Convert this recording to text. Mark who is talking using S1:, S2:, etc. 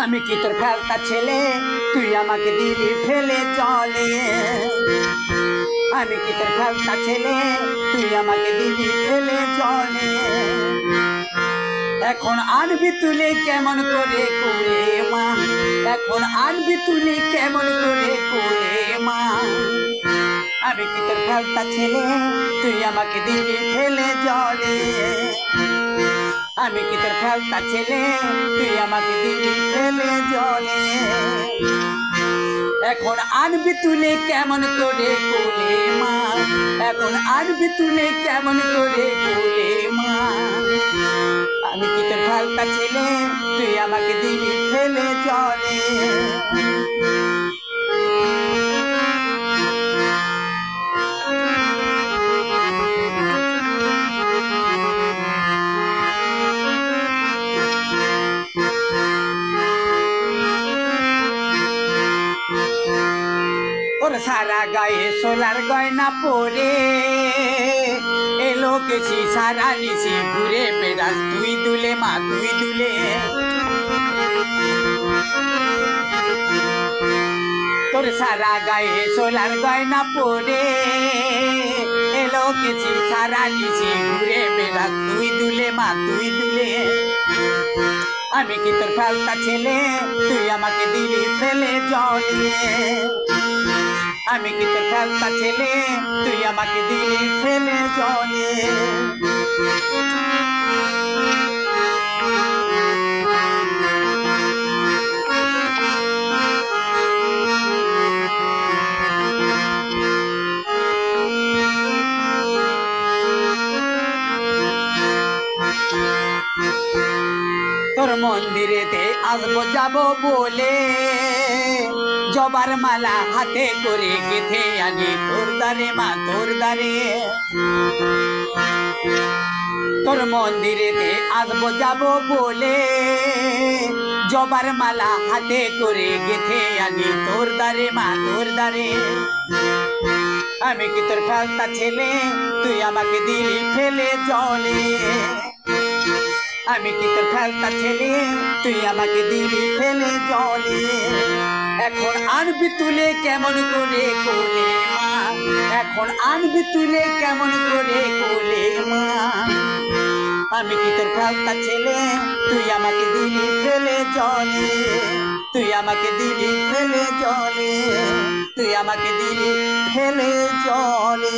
S1: আমি কি তোর ফেলতা ছেলে, তুই আমাকে দিলি ফেলে জলে। আমি কি তোর ফেলতা ছেলে, তুই আমাকে দিলি ফেলে জলে। এখন আনবি তুলে কেমন করে কোলে মা, এখন আনবি তুলে কেমন করে কোলে মা। আমি কি তোর ফেলতা ছেলে, তুই আমাকে দিলি ফেলে জলে। আমি কি তোর ফেলতা ছেলে, তুই আমাকে দিলি ফেলে জলে। এখন আনবি তুলে কেমন করে কোলে মা, এখন আনবি তুলে কেমন করে কোলে মা। আমি কি তোর ফেলতা ছেলে, তুই আমাকে দিলি ফেলে জলে। ওর সারা গায়ে সোলার গয়না পরে এলো কেছি সারা নিশি ঘুরে বেড়াস তুই দুলে মা তুই দুলে। তোর সারা গায়ে সোলার গয়না পরে এলো কেছি সারা নিশি ঘুরে বেড়াস তুই দুলে মা তুই দুলে। আমি কি তোর ফেলতা ছেলে, তুই আমাকে দিলি ফেলে জলে। আমি কি তোর ফেলতা ছেলে, তুই আমাকে দিলি ফেলে জলে। তোর মন্দিরেতে আসবো যাবো বলে জবার মালা হাতে করে গেথে আনি তোর দ্বারে মা তোর দ্বারে। তোর মন্দিরেতে আসবো যাবো বলে জবার মালা হাতে করে গেথে আনি তোর দ্বারে মা তোর দ্বারে। আমি কি তোর ফেলতা ছেলে, তুই আমাকে দিলি ফেলে জলে। আমি কি তোর ফেলতা ছেলে, তুই আমাকে দিলি ফেলে জলে। এখন আনবি তুলে কেমন করে কোলে মা, এখন আনবি তুলে কেমন করে কোলে মা। আমি কি তোর ফেলতা ছেলে, তুই আমাকে দিলি ফেলে জলে। তুই আমাকে দিলি ফেলে জলে, তুই আমাকে দিলি ফেলে জলে।